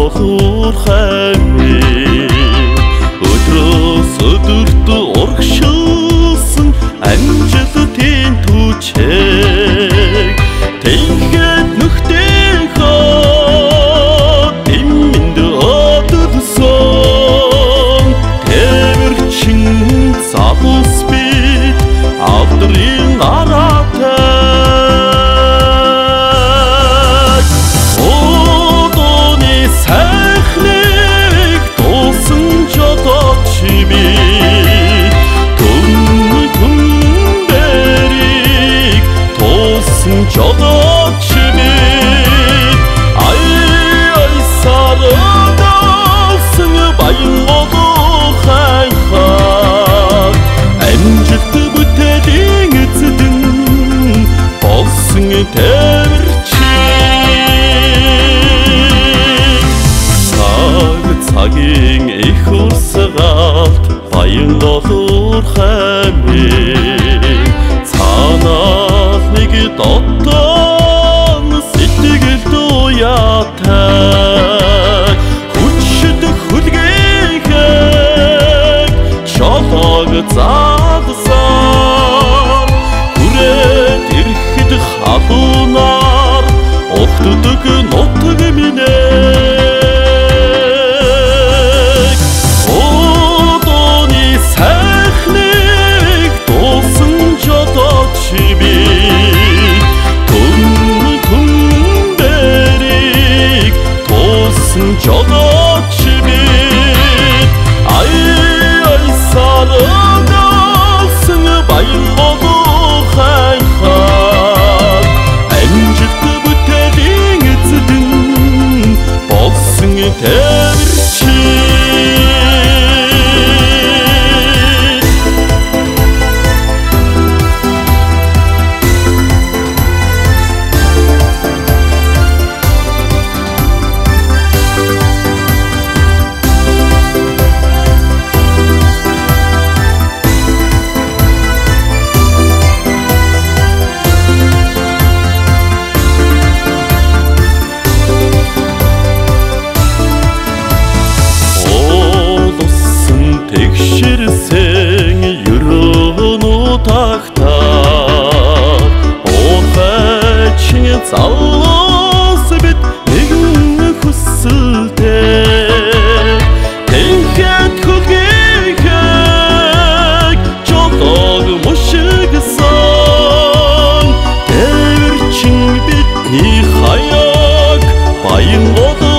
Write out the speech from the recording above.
болуур хайрын өдрөөс өдөрт урагшилсан амжилтын түчээг тэгээд нөхдийнхөө дэмэнд одолсон тэрчин залуус бид авдрын гараатай жолооч бид ай сарагдсан баян болуу хайхаа амжилт бүтээлийн эзэдэн болсон тэмэрчээ цагийн их урсгалт баян болуу хаймээ цаанаас нэг дотон сэтгэлд уяатай хүчит хүлгээхэд чолоог заасан хүрээд ирэхэд халуунаар огтдог нутаг минь одооны сайхныг дуусан жолооч бид жолооч бид ай сарагдсан баян болуу хайхаа амжилт бүтээлийн эзэдэн болсон тэмэрчээ тэгшэрсэн ерөөнүүдагтаа уухачин залуус бид нэгэн хүсэлтэй тэгээд хүлгээхэд жолоог мушигсан тэрчин бидний хаяг баян болоо